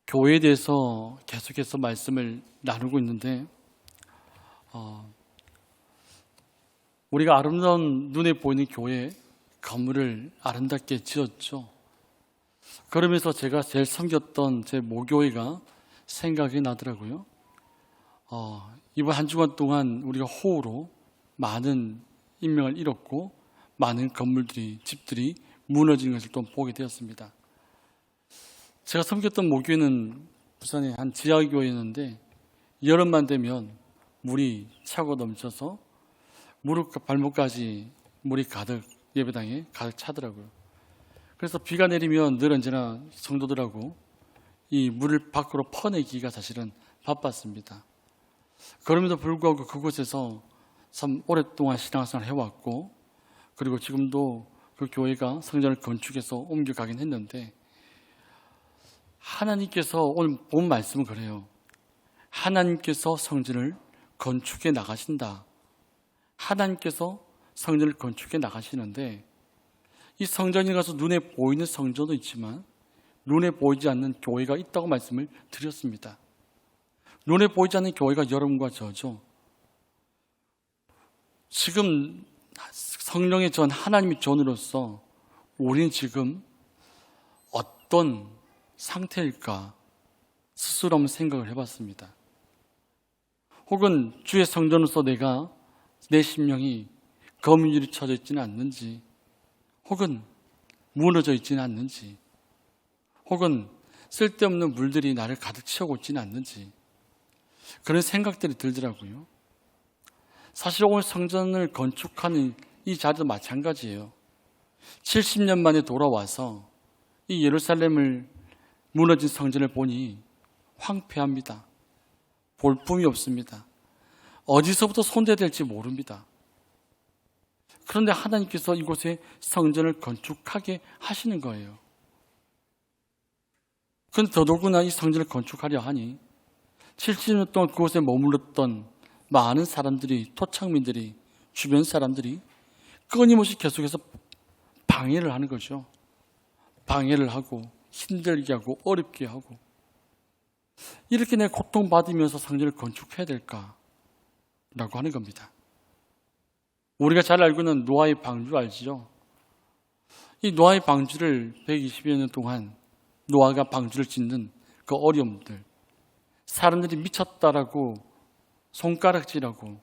교회에 대해서 계속해서 말씀을 나누고 있는데 우리가 아름다운 눈에 보이는 교회 건물을 아름답게 지었죠. 그러면서 제가 제일 섬겼던 제 모교회가 생각이 나더라고요. 이번 한 주간 동안 우리가 호우로 많은 인명을 잃었고 많은 건물들이, 집들이 무너진 것을 또 보게 되었습니다. 제가 섬겼던 모교회는 부산의 한 지하교회였는데 여름만 되면 물이 차고 넘쳐서 무릎과 발목까지 물이 가득 예배당에 가득 차더라고요. 그래서 비가 내리면 늘 언제나 성도들하고 이 물을 밖으로 퍼내기가 사실은 바빴습니다. 그럼에도 불구하고 그곳에서 참 오랫동안 신앙생활을 해왔고, 그리고 지금도 그 교회가 성전을 건축해서 옮겨가긴 했는데, 하나님께서 오늘 본 말씀은 그래요. 하나님께서 성전을 건축해 나가신다. 하나님께서 성전을 건축해 나가시는데, 이 성전에 가서 눈에 보이는 성전도 있지만 눈에 보이지 않는 교회가 있다고 말씀을 드렸습니다. 눈에 보이지 않는 교회가 여러분과 저죠. 지금 성령의 전, 하나님의 전으로서 우리는 지금 어떤 상태일까 스스로 한번 생각을 해봤습니다. 혹은 주의 성전으로서 내 심령이 거미줄이 쳐져 있지는 않는지, 혹은 무너져 있지는 않는지, 혹은 쓸데없는 물들이 나를 가득 채우고 있지는 않는지, 그런 생각들이 들더라고요. 사실 오늘 성전을 건축하는 이 자리도 마찬가지예요. 70년 만에 돌아와서 이 예루살렘을 무너진 성전을 보니 황폐합니다. 볼품이 없습니다. 어디서부터 손대야 될지 모릅니다. 그런데 하나님께서 이곳에 성전을 건축하게 하시는 거예요. 그런데 더더구나 이 성전을 건축하려 하니 70년 동안 그곳에 머물렀던 많은 사람들이, 토착민들이, 주변 사람들이 끊임없이 계속해서 방해를 하는 거죠. 방해를 하고 힘들게 하고 어렵게 하고, 이렇게 내가 고통받으면서 성전을 건축해야 될까? 라고 하는 겁니다. 우리가 잘 알고 있는 노아의 방주 알지요? 이 노아의 방주를 120여 년 동안 노아가 방주를 짓는 그 어려움들, 사람들이 미쳤다라고 손가락질하고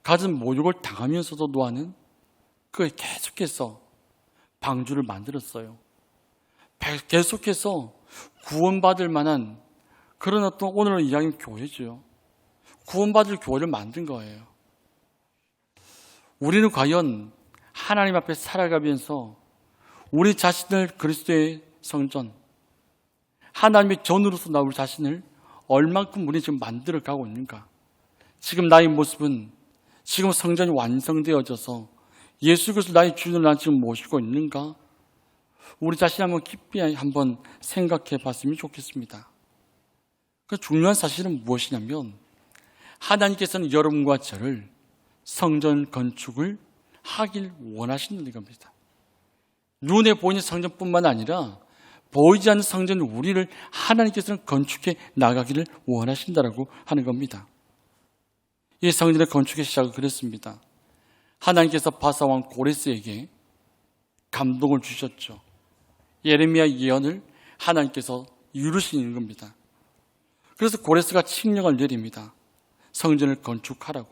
갖은 모욕을 당하면서도 노아는 그에 계속해서 방주를 만들었어요. 계속해서 구원받을 만한 그런 어떤 오늘의 이야기는 교회죠. 구원받을 교회를 만든 거예요. 우리는 과연 하나님 앞에 살아가면서 우리 자신을 그리스도의 성전, 하나님의 전으로서 나 우리 자신을 얼만큼 우리 지금 만들어가고 있는가? 지금 나의 모습은 지금 성전이 완성되어져서 예수 그리스도 나의 주인을 난 지금 모시고 있는가? 우리 자신 한번 깊이 한번 생각해 봤으면 좋겠습니다. 그 중요한 사실은 무엇이냐면 하나님께서는 여러분과 저를 성전 건축을 하길 원하시는 겁니다. 눈에 보이는 성전뿐만 아니라 보이지 않는 성전 우리를 하나님께서는 건축해 나가기를 원하신다라고 하는 겁니다. 이 성전의 건축의 시작은 그랬습니다. 하나님께서 바사왕 고레스에게 감동을 주셨죠. 예레미야 예언을 하나님께서 이루시는 겁니다. 그래서 고레스가 칙령을 내립니다. 성전을 건축하라고.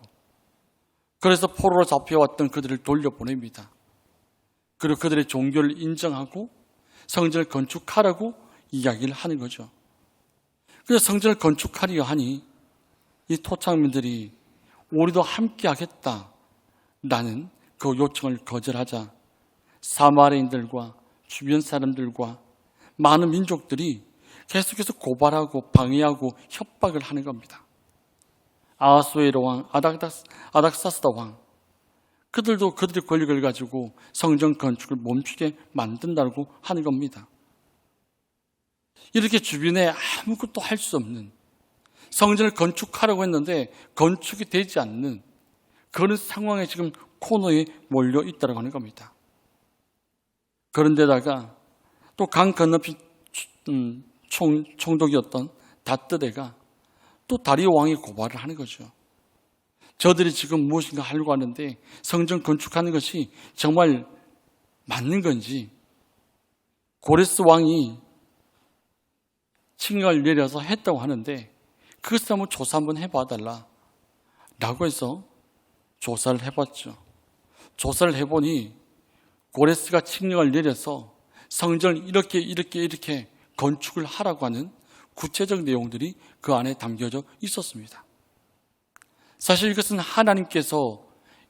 그래서 포로로 잡혀왔던 그들을 돌려보냅니다. 그리고 그들의 종교를 인정하고 성전을 건축하라고 이야기를 하는 거죠. 그래서 성전을 건축하려 하니 이 토착민들이 우리도 함께 하겠다 라는 그 요청을 거절하자 사마리아인들과 주변 사람들과 많은 민족들이 계속해서 고발하고 방해하고 협박을 하는 겁니다. 아하수에로 왕, 아닥사스다 왕, 그들도 그들의 권력을 가지고 성전 건축을 멈추게 만든다고 하는 겁니다. 이렇게 주변에 아무것도 할 수 없는, 성전을 건축하라고 했는데 건축이 되지 않는 그런 상황에 지금 코너에 몰려 있다고 하는 겁니다. 그런데다가 또 강 건너편 총독이었던 다뜨대가 또 다리오 왕에 고발을 하는 거죠. 저들이 지금 무엇인가 하려고 하는데 성전 건축하는 것이 정말 맞는 건지, 고레스 왕이 칙령을 내려서 했다고 하는데 그것을 한번 조사 한번 해봐달라 라고 해서 조사를 해봤죠. 조사를 해보니 고레스가 칙령을 내려서 성전을 이렇게 건축을 하라고 하는 구체적 내용들이 그 안에 담겨져 있었습니다. 사실 이것은 하나님께서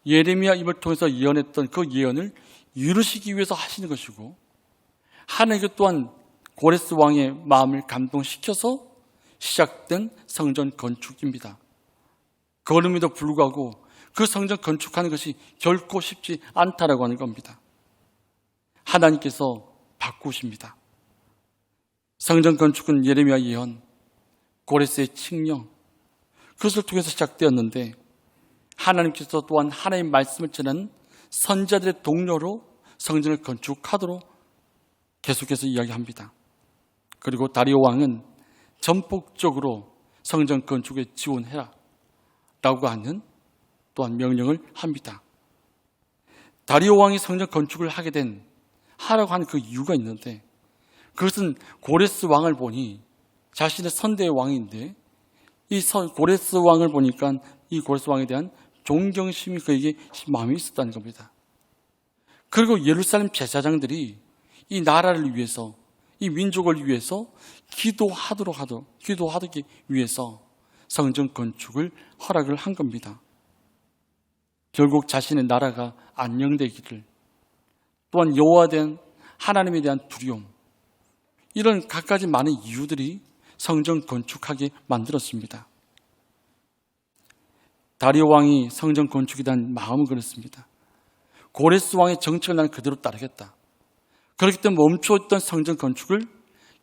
예레미야 입을 통해서 예언했던 그 예언을 이루시기 위해서 하시는 것이고, 하나님께 또한 고레스 왕의 마음을 감동시켜서 시작된 성전 건축입니다. 그럼에도 불구하고 그 성전 건축하는 것이 결코 쉽지 않다라고 하는 겁니다. 하나님께서 바꾸십니다. 성전 건축은 예레미야 예언, 고레스의 칙령, 그것을 통해서 시작되었는데, 하나님께서 또한 하나님의 말씀을 전하는 선자들의 동료로 성전을 건축하도록 계속해서 이야기합니다. 그리고 다리오 왕은 전폭적으로 성전 건축에 지원해라 라고 하는 또한 명령을 합니다. 다리오 왕이 성전 건축을 하라고 하는 그 이유가 있는데, 그것은 고레스 왕을 보니 자신의 선대의 왕인데, 이 고레스 왕을 보니까 이 고레스 왕에 대한 존경심이 그에게 마음에 있었다는 겁니다. 그리고 예루살렘 제사장들이 이 나라를 위해서, 이 민족을 위해서 기도하기 위해서 성전 건축을 허락을 한 겁니다. 결국 자신의 나라가 안녕되기를, 또한 여호와에 대한, 하나님에 대한 두려움, 이런 갖가지 많은 이유들이 성전 건축하게 만들었습니다. 다리오 왕이 성전 건축에 대한 마음은 그렇습니다. 고레스 왕의 정책을 나는 그대로 따르겠다. 그렇기 때문에 멈춰있던 성전 건축을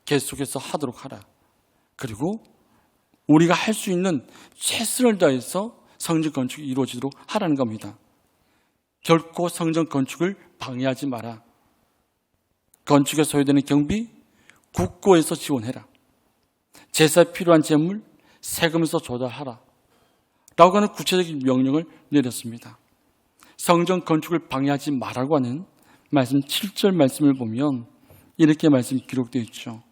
계속해서 하도록 하라. 그리고 우리가 할 수 있는 최선을 다해서 성전 건축이 이루어지도록 하라는 겁니다. 결코 성전 건축을 방해하지 마라. 건축에 소요되는 경비, 국고에서 지원해라. 제사에 필요한 재물, 세금에서 조달하라 라고 하는 구체적인 명령을 내렸습니다. 성전 건축을 방해하지 말라고 하는 말씀 7절 말씀을 보면 이렇게 말씀이 기록되어 있죠.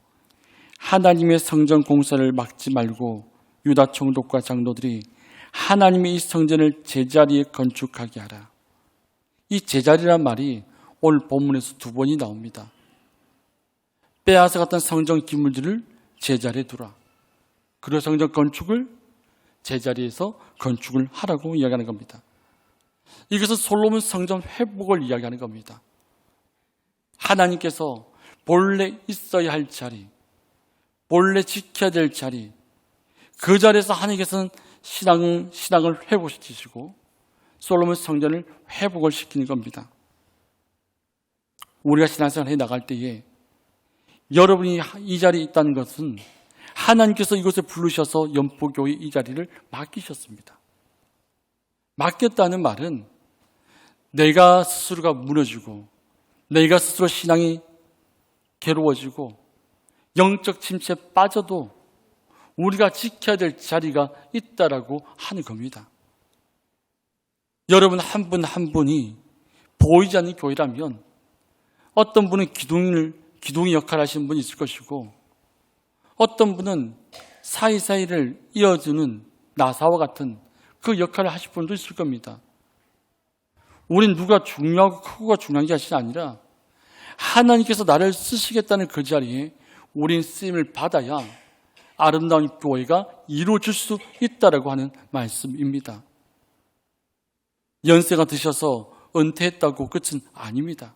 하나님의 성전 공사를 막지 말고 유다 총독과 장로들이 하나님의 이 성전을 제자리에 건축하게 하라. 이 제자리란 말이 오늘 본문에서 2번이 나옵니다. 빼앗아갔던 성전 기물들을 제자리에 두라. 그리고 성전 건축을 제자리에서 건축을 하라고 이야기하는 겁니다. 이것은 솔로몬 성전 회복을 이야기하는 겁니다. 하나님께서 본래 있어야 할 자리, 본래 지켜야 될 자리, 그 자리에서 하나님께서는 신앙을 회복시키시고 솔로몬 성전을 회복을 시키는 겁니다. 우리가 신앙생활 해 나갈 때에 여러분이 이 자리에 있다는 것은 하나님께서 이곳에 부르셔서 연포교회 이 자리를 맡기셨습니다. 맡겼다는 말은 내가 스스로가 무너지고 내가 스스로 신앙이 괴로워지고 영적 침체에 빠져도 우리가 지켜야 될 자리가 있다라고 하는 겁니다. 여러분 한 분 한 분이 보이지 않는 교회라면 어떤 분은 기둥이 역할을 하시는 분이 있을 것이고 어떤 분은 사이사이를 이어주는 나사와 같은 그 역할을 하실 분도 있을 겁니다. 우린 누가 중요하고 크고가 중요한 게 아니라 하나님께서 나를 쓰시겠다는 그 자리에 우린 쓰임을 받아야 아름다운 교회가 이루어질 수 있다라고 하는 말씀입니다. 연세가 드셔서 은퇴했다고 끝은 아닙니다.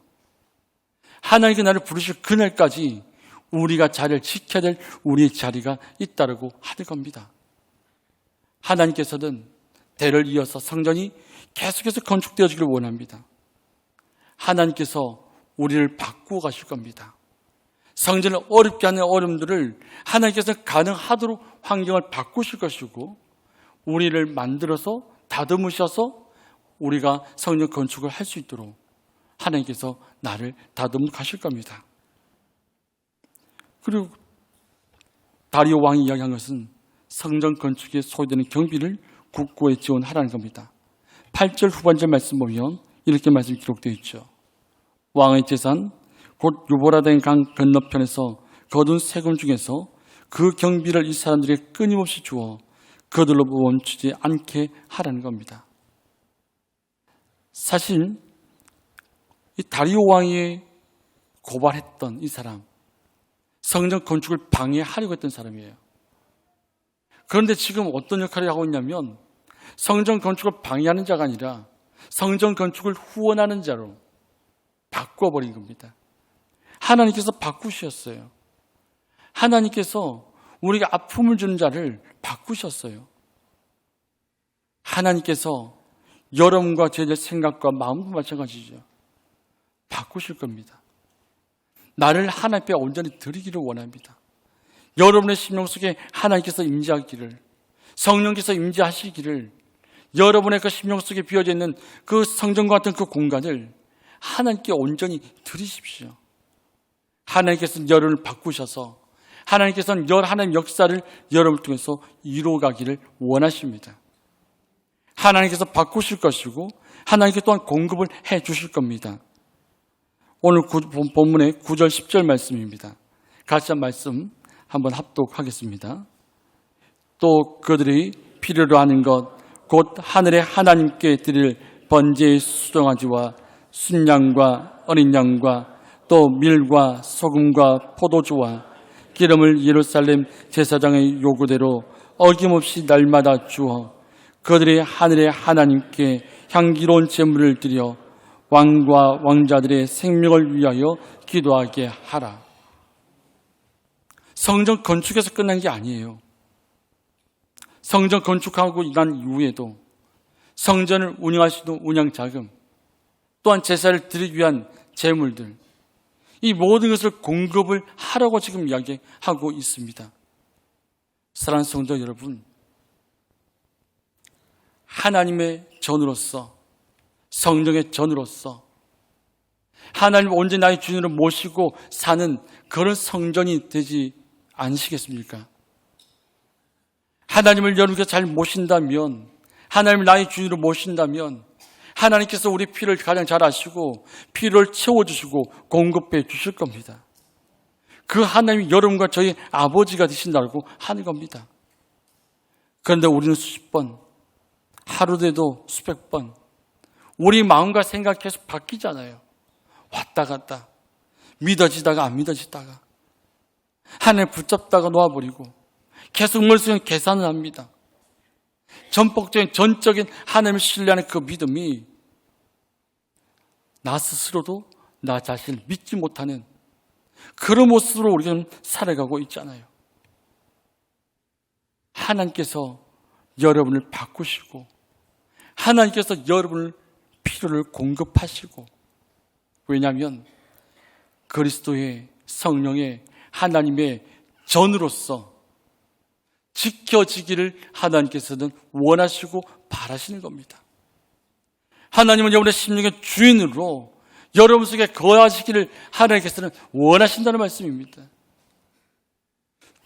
하나님께 나를 부르실 그날까지 우리가 자리를 지켜야 될 우리의 자리가 있다라고 하는 겁니다. 하나님께서는 대를 이어서 성전이 계속해서 건축되어지기를 원합니다. 하나님께서 우리를 바꾸어 가실 겁니다. 성전을 어렵게 하는 어려움들을 하나님께서 가능하도록 환경을 바꾸실 것이고 우리를 만들어서 다듬으셔서 우리가 성전 건축을 할 수 있도록 하나님께서 나를 다듬어 가실 겁니다. 그리고 다리오 왕이 이야기한 것은 성전 건축에 소요되는 경비를 국고에 지원하라는 겁니다. 8절 후반절 말씀 보면 이렇게 말씀이 기록되어 있죠. 왕의 재산 곧 유보라된 강 건너편에서 거둔 세금 중에서 그 경비를 이 사람들에게 끊임없이 주어 그들로 멈추지 않게 하라는 겁니다. 사실 이 다리오 왕이 고발했던 이 사람, 성전 건축을 방해하려고 했던 사람이에요. 그런데 지금 어떤 역할을 하고 있냐면 성전 건축을 방해하는 자가 아니라 성전 건축을 후원하는 자로 바꿔버린 겁니다. 하나님께서 바꾸셨어요. 하나님께서 우리가 아픔을 주는 자를 바꾸셨어요. 하나님께서 여러분과 저희의 생각과 마음도 마찬가지죠. 바꾸실 겁니다. 나를 하나님 앞에 온전히 드리기를 원합니다. 여러분의 심령 속에 하나님께서 임재하기를, 성령께서 임재하시기를, 여러분의 그 심령 속에 비어져 있는 그 성전과 같은 그 공간을 하나님께 온전히 드리십시오. 하나님께서는 여러분을 바꾸셔서 하나님께서는 하나님 역사를 여러분을 통해서 이루어가기를 원하십니다. 하나님께서 바꾸실 것이고 하나님께 또한 공급을 해 주실 겁니다. 오늘 본문의 9절 10절 말씀입니다. 같이 한 말씀 한번 합독하겠습니다. 또 그들이 필요로 하는 것 곧 하늘의 하나님께 드릴 번제의 수송아지와 순양과 어린 양과 또 밀과 소금과 포도주와 기름을 예루살렘 제사장의 요구대로 어김없이 날마다 주어 그들이 하늘의 하나님께 향기로운 제물을 드려 왕과 왕자들의 생명을 위하여 기도하게 하라. 성전 건축에서 끝난 게 아니에요. 성전 건축하고 난 이후에도 성전을 운영하시는 운영자금, 또한 제사를 드리기 위한 제물들, 이 모든 것을 공급을 하라고 지금 이야기하고 있습니다. 사랑하는 성도 여러분, 하나님의 전으로서, 성령의 전으로서 하나님 온전히 나의 주인으로 모시고 사는 그런 성전이 되지 않으시겠습니까? 하나님을 여러분께서 잘 모신다면, 하나님을 나의 주인으로 모신다면 하나님께서 우리 필요를 가장 잘 아시고 필요를 채워주시고 공급해 주실 겁니다. 그 하나님이 여러분과 저희 아버지가 되신다고 하는 겁니다. 그런데 우리는 수십 번, 하루에도 수백 번 우리 마음과 생각이 계속 바뀌잖아요. 왔다 갔다, 믿어지다가 안 믿어지다가, 하나님 붙잡다가 놓아버리고 계속 머릿속에 계산을 합니다. 전폭적인 전적인 하나님을 신뢰하는 그 믿음이 나 스스로도 나 자신을 믿지 못하는 그런 모습으로 우리는 살아가고 있잖아요. 하나님께서 여러분을 바꾸시고 하나님께서 여러분을 필요를 공급하시고, 왜냐하면 그리스도의 성령의 하나님의 전으로서 지켜지기를 하나님께서는 원하시고 바라시는 겁니다. 하나님은 여러분의 심령의 주인으로 여러분 속에 거하시기를 하나님께서는 원하신다는 말씀입니다.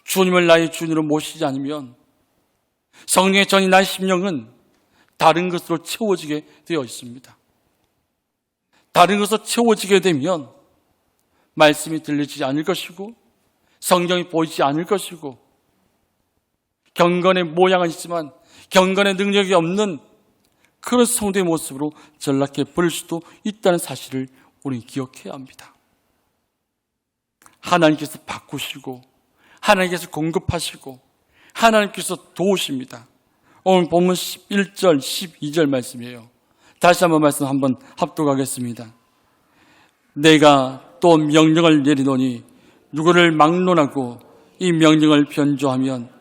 주님을 나의 주인으로 모시지 않으면 성령의 전이 나의 심령은 다른 것으로 채워지게 되어 있습니다. 다른 것으로 채워지게 되면 말씀이 들리지 않을 것이고 성경이 보이지 않을 것이고 경건의 모양은 있지만 경건의 능력이 없는 그런 성도의 모습으로 전락해 버릴 수도 있다는 사실을 우리는 기억해야 합니다. 하나님께서 바꾸시고 하나님께서 공급하시고 하나님께서 도우십니다. 오늘 본문 11절 12절 말씀이에요. 다시 한번 말씀 한번 합독하겠습니다. 내가 또 명령을 내리노니 누구를 막론하고 이 명령을 변조하면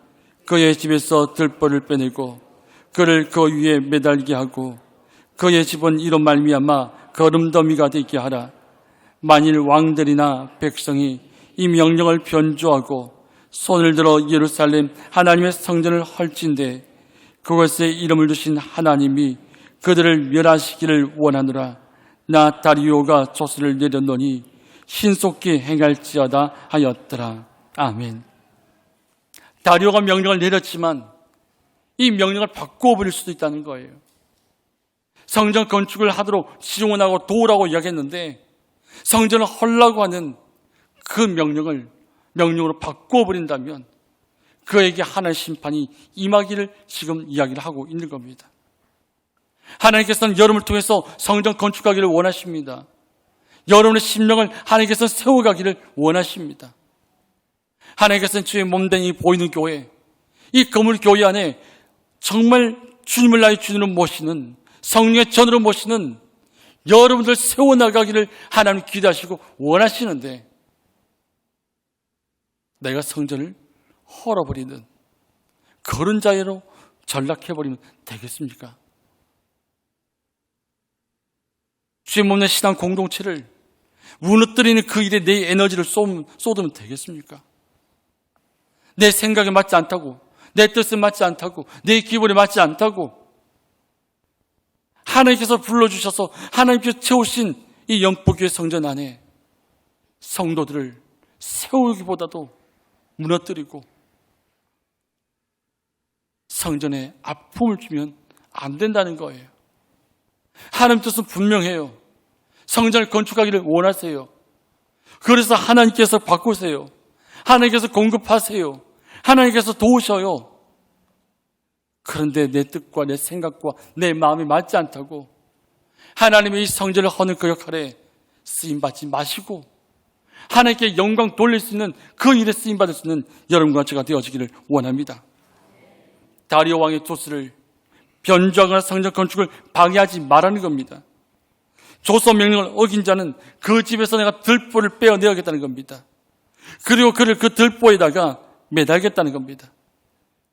그의 집에서 들보를 빼내고 그를 그 위에 매달게 하고 그의 집은 이로 말미암아 거름더미가 되게 하라. 만일 왕들이나 백성이 이 명령을 변조하고 손을 들어 예루살렘 하나님의 성전을 헐진대 그곳에 이름을 두신 하나님이 그들을 멸하시기를 원하노라. 나 다리오가 조서를 내렸노니 신속히 행할지어다 하였더라. 아멘. 다리오가 명령을 내렸지만 이 명령을 바꾸어 버릴 수도 있다는 거예요. 성전 건축을 하도록 지원하고 도우라고 이야기했는데 성전을 헐라고 하는 그 명령으로 바꾸어 버린다면 그에게 하나님의 심판이 임하기를 지금 이야기를 하고 있는 겁니다. 하나님께서는 여러분을 통해서 성전 건축하기를 원하십니다. 여러분의 심령을 하나님께서 세워가기를 원하십니다. 하나님께서는 주의 몸된 이 보이는 교회, 이 건물 교회 안에 정말 주님을 나의 주님으로 모시는, 성령의 전으로 모시는 여러분들 세워나가기를 하나님 기대하시고 원하시는데 내가 성전을 헐어버리는 그런 자로 전락해버리면 되겠습니까? 주의 몸의 신앙 공동체를 무너뜨리는 그 일에 내 에너지를 쏟으면 되겠습니까? 내 생각에 맞지 않다고, 내 뜻에 맞지 않다고, 내 기분에 맞지 않다고 하나님께서 불러주셔서 하나님께서 채우신 이 영포교회 성전 안에 성도들을 세우기보다도 무너뜨리고 성전에 아픔을 주면 안 된다는 거예요. 하나님 뜻은 분명해요. 성전을 건축하기를 원하세요. 그래서 하나님께서 바꾸세요. 하나님께서 공급하세요. 하나님께서 도우셔요. 그런데 내 뜻과 내 생각과 내 마음이 맞지 않다고 하나님의 이 성전을 허는 그 역할에 쓰임받지 마시고 하나님께 영광 돌릴 수 있는 그 일에 쓰임받을 수 있는 여러분과 제가 되어지기를 원합니다. 다리오 왕의 조스를 변조하거나 성전 건축을 방해하지 말라는 겁니다. 조서 명령을 어긴 자는 그 집에서 내가 들보를 빼어내야겠다는 겁니다. 그리고 그를 그 들보에다가 매달겠다는 겁니다.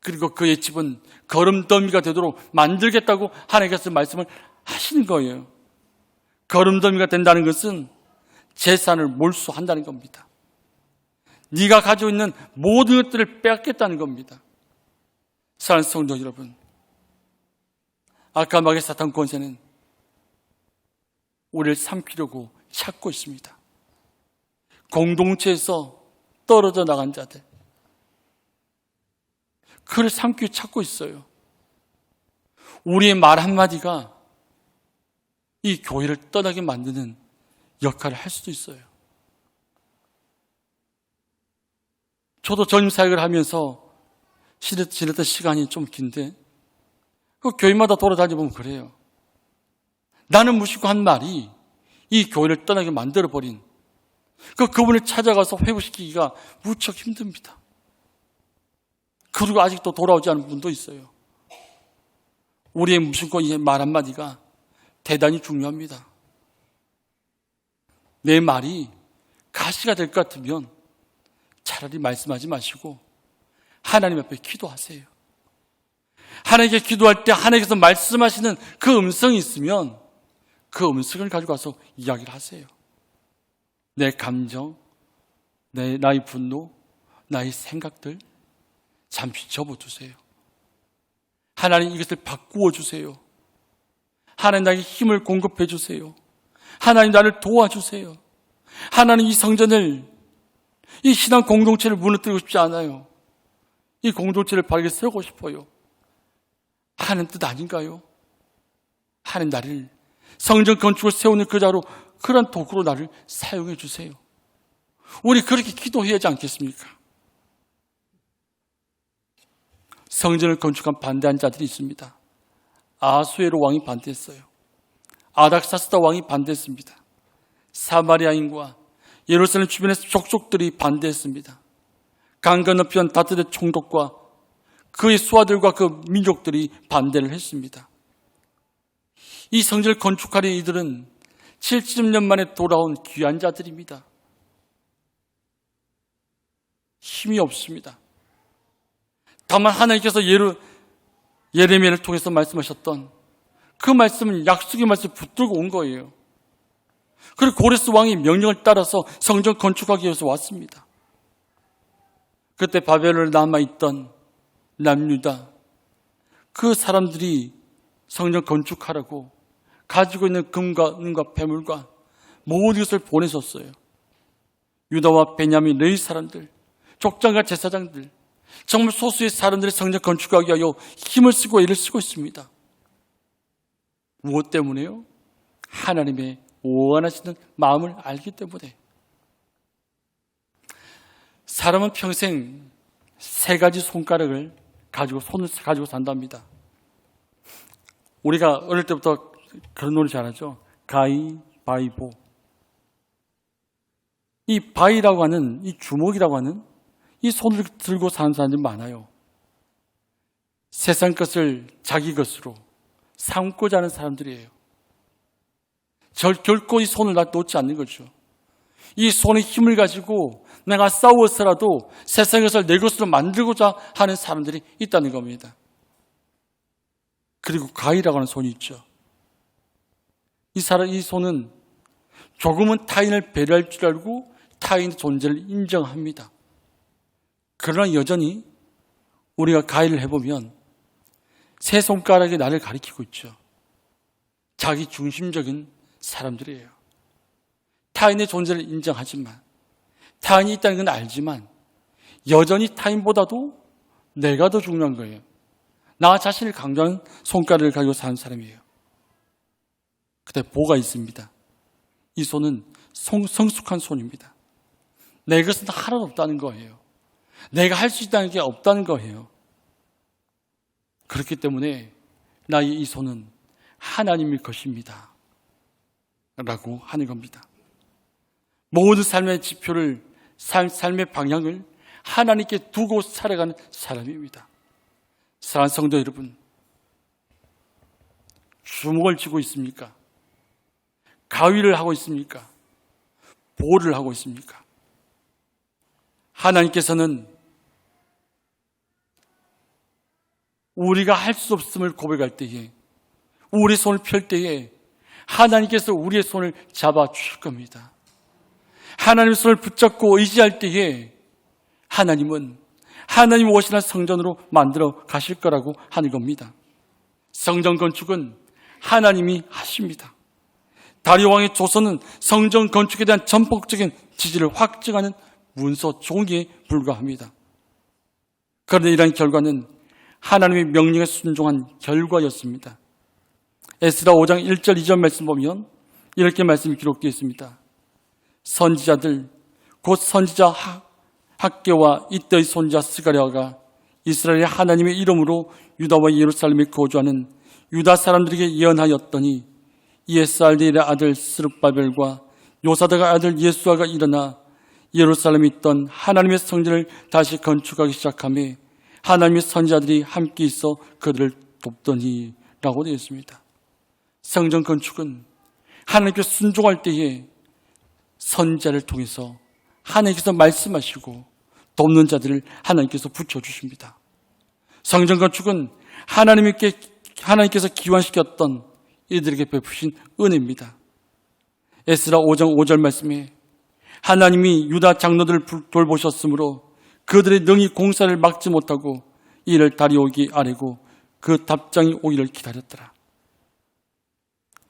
그리고 그의 집은 거름더미가 되도록 만들겠다고 하나님께서 말씀을 하시는 거예요. 거름더미가 된다는 것은 재산을 몰수한다는 겁니다. 네가 가지고 있는 모든 것들을 빼앗겠다는 겁니다. 사랑하는 성도 여러분, 악감하게 사탄 권세는 우리를 삼키려고 찾고 있습니다. 공동체에서 떨어져 나간 자들, 그를 삼키려 찾고 있어요. 우리의 말 한마디가 이 교회를 떠나게 만드는 역할을 할 수도 있어요. 저도 전임 사역을 하면서 지냈던 시간이 좀 긴데 그 교회마다 돌아다니보면 그래요. 나는 무시고 한 말이 이 교회를 떠나게 만들어버린 그분을 찾아가서 회복시키기가 무척 힘듭니다. 그리고 아직도 돌아오지 않은 분도 있어요. 우리의 무심코 이 말 한마디가 대단히 중요합니다. 내 말이 가시가 될 것 같으면 차라리 말씀하지 마시고 하나님 앞에 기도하세요. 하나님께 기도할 때 하나님께서 말씀하시는 그 음성이 있으면 그 음성을 가지고 와서 이야기를 하세요. 내 감정, 나의 분노, 나의 생각들 잠시 접어두세요. 하나님 이것을 바꾸어 주세요. 하나님 나에게 힘을 공급해 주세요. 하나님 나를 도와주세요. 하나님 이 성전을, 이 신앙 공동체를 무너뜨리고 싶지 않아요. 이 공동체를 바르게 세우고 싶어요. 하는 뜻 아닌가요? 하나님 나를 성전 건축을 세우는 그 자로 그런 도구로 나를 사용해 주세요. 우리 그렇게 기도해야 하지 않겠습니까? 성전을 건축한 반대한 자들이 있습니다. 아수에로 왕이 반대했어요. 아닥사스다 왕이 반대했습니다. 사마리아인과 예루살렘 주변의 족속들이 반대했습니다. 강 건너편 다트의 총독과 그의 수하들과 그 민족들이 반대를 했습니다. 이 성전을 건축하려 이들은 70년 만에 돌아온 귀한 자들입니다. 힘이 없습니다. 다만 하나님께서 예레미야를 통해서 말씀하셨던 그 말씀은 약속의 말씀을 붙들고 온 거예요. 그리고 고레스 왕이 명령을 따라서 성전 건축하기 위해서 왔습니다. 그때 바벨론에 남아있던 남유다 그 사람들이 성전 건축하라고 가지고 있는 금과 은과 폐물과 모든 것을 보내셨어요. 유다와 베냐민 레위 사람들, 족장과 제사장들, 정말 소수의 사람들의 성전 건축하기 위하여 힘을 쓰고 애를 쓰고 있습니다. 무엇 때문에요? 하나님의 원하시는 마음을 알기 때문에. 사람은 평생 세 가지 손가락을 가지고 손을 가지고 산답니다. 우리가 어릴 때부터 그런 놀이 잘하죠. 가위바위보. 이 바위라고 하는, 이 주먹이라고 하는 이 손을 들고 사는 사람들이 많아요. 세상 것을 자기 것으로 삼고자 하는 사람들이에요. 결코 이 손을 놓지 않는 거죠. 이 손의 힘을 가지고 내가 싸워서라도 세상 것을 내 것으로 만들고자 하는 사람들이 있다는 겁니다. 그리고 가위라고 하는 손이 있죠. 이 손은 조금은 타인을 배려할 줄 알고 타인의 존재를 인정합니다. 그러나 여전히 우리가 가위를 해보면 세 손가락이 나를 가리키고 있죠. 자기 중심적인 사람들이에요. 타인의 존재를 인정하지만, 타인이 있다는 건 알지만 여전히 타인보다도 내가 더 중요한 거예요. 나 자신을 강조하는 손가락을 가지고 사는 사람이에요. 근데 뭐가 있습니다. 이 손은 성숙한 손입니다. 내 것은 하나도 없다는 거예요. 내가 할 수 있다는 게 없다는 거예요. 그렇기 때문에 나의 이 손은 하나님의 것입니다. 라고 하는 겁니다. 모든 삶의 지표를, 삶의 방향을 하나님께 두고 살아가는 사람입니다. 사랑하는 성도 여러분, 주먹을 쥐고 있습니까? 가위를 하고 있습니까? 보호를 하고 있습니까? 하나님께서는 우리가 할 수 없음을 고백할 때에, 우리 손을 펼 때에 하나님께서 우리의 손을 잡아 주실 겁니다. 하나님의 손을 붙잡고 의지할 때에 하나님은 하나님 오시는 성전으로 만들어 가실 거라고 하는 겁니다. 성전 건축은 하나님이 하십니다. 다리오 왕의 조서는 성전 건축에 대한 전폭적인 지지를 확증하는 문서 종이에 불과합니다. 그런데 이러한 결과는 하나님의 명령에 순종한 결과였습니다. 에스라 5장 1절 2절 말씀 보면 이렇게 말씀이 기록되어 있습니다. 선지자들 곧 선지자 학개와 이때의 손자 스가랴가 이스라엘의 하나님의 이름으로 유다와 예루살렘에 거주하는 유다 사람들에게 예언하였더니 이에스알디엘의 아들 스룹바벨과 요사다의 아들 예수아가 일어나 예루살렘에 있던 하나님의 성전을 다시 건축하기 시작하며 하나님의 선지자들이 함께 있어 그들을 돕더니 라고 되어 있습니다. 성전 건축은 하나님께 순종할 때에 선지자를 통해서 하나님께서 말씀하시고 돕는 자들을 하나님께서 붙여주십니다. 성전 건축은 하나님께서 기원시켰던 이들에게 베푸신 은혜입니다. 에스라 5장 5절 말씀에 하나님이 유다 장로들을 돌보셨으므로 그들의 능히 공사를 막지 못하고 이를 다리오기 아래고 그 답장이 오기를 기다렸더라.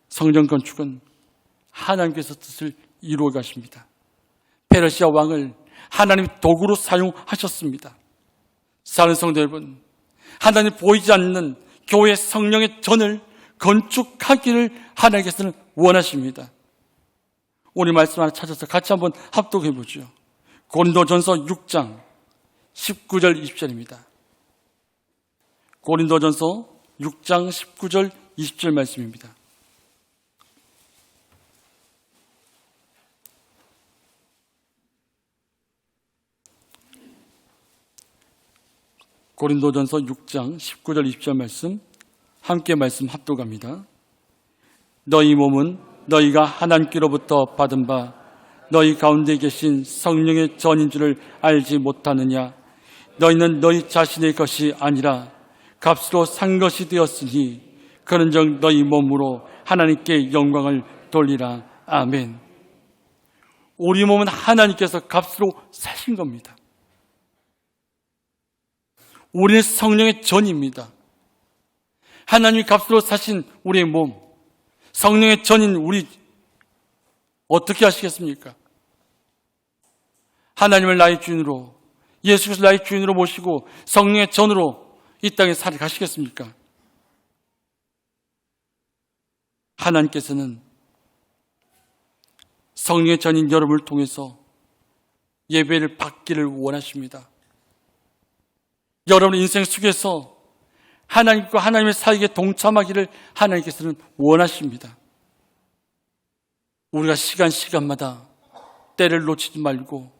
성전 건축은 하나님께서 뜻을 이루어 가십니다. 페르시아 왕을 하나님 도구로 사용하셨습니다. 사랑하는 성도 여러분, 하나님 보이지 않는 교회 성령의 전을 건축하기를 하나님께서는 원하십니다. 우리 말씀 하나 찾아서 같이 한번 합독해 보죠. 고린도전서 6장 19절 20절입니다. 고린도전서 6장 19절 20절 말씀입니다. 고린도전서 6장 19절 20절 말씀 함께 말씀 합독합니다. 너희 몸은 너희가 하나님께로부터 받은 바 너희 가운데 계신 성령의 전인 줄을 알지 못하느냐. 너희는 너희 자신의 것이 아니라 값으로 산 것이 되었으니 그런즉 너희 몸으로 하나님께 영광을 돌리라. 아멘. 우리 몸은 하나님께서 값으로 사신 겁니다. 우리는 성령의 전입니다. 하나님이 값으로 사신 우리의 몸, 성령의 전인 우리 어떻게 하시겠습니까? 하나님을 나의 주인으로 예수께서 나의 주인으로 모시고 성령의 전으로 이 땅에 살아가시겠습니까? 하나님께서는 성령의 전인 여러분을 통해서 예배를 받기를 원하십니다. 여러분의 인생 속에서 하나님과 하나님의 사역에 동참하기를 하나님께서는 원하십니다. 우리가 시간마다 때를 놓치지 말고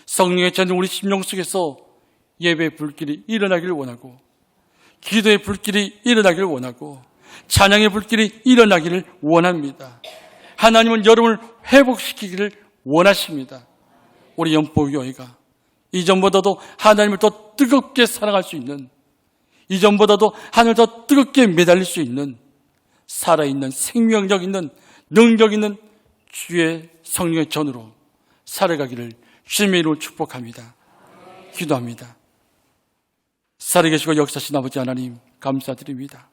성령의 전인 우리 심령 속에서 예배의 불길이 일어나기를 원하고, 기도의 불길이 일어나기를 원하고, 찬양의 불길이 일어나기를 원합니다. 하나님은 여러분을 회복시키기를 원하십니다. 우리 연포교회가 이전보다도 하나님을 더 뜨겁게 사랑할 수 있는, 이전보다도 하나님을 더 뜨겁게 매달릴 수 있는 살아있는 생명력 있는 능력 있는 주의 성령의 전으로 살아가기를 주님의 이름으로 축복합니다. 기도합니다. 살아계시고 역사하신 아버지 하나님 감사드립니다.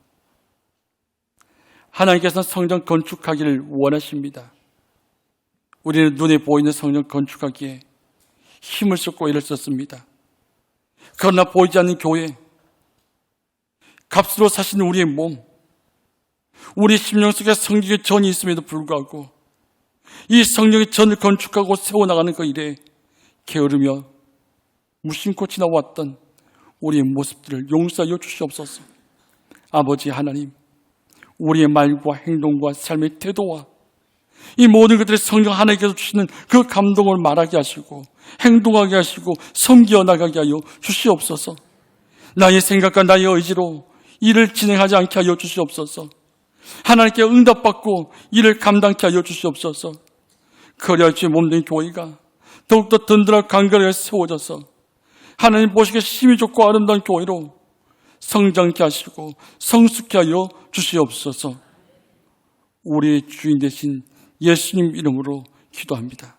하나님께서는 성전 건축하기를 원하십니다. 우리는 눈에 보이는 성전 건축하기에 힘을 쏟고 애를 썼습니다. 그러나 보이지 않는 교회, 값으로 사신 우리의 몸, 우리 심령 속에 성령의 전이 있음에도 불구하고 이 성령의 전을 건축하고 세워나가는 그 일에 게으르며 무심코 지나왔던 우리의 모습들을 용서하여 주시옵소서. 아버지 하나님, 우리의 말과 행동과 삶의 태도와 이 모든 것들을 성령 하나님께서 주시는 그 감동을 말하게 하시고 행동하게 하시고 섬겨 나가게 하여 주시옵소서. 나의 생각과 나의 의지로 일을 진행하지 않게 하여 주시옵소서. 하나님께 응답받고 일을 감당케 하여 주시옵소서. 그리하여 주의 몸된 교회가 더욱더 든든하고 강건하게 세워져서 하나님 보시기에 힘이 좋고 아름다운 교회로 성장케 하시고 성숙케 하여 주시옵소서. 우리의 주인 되신 예수님 이름으로 기도합니다.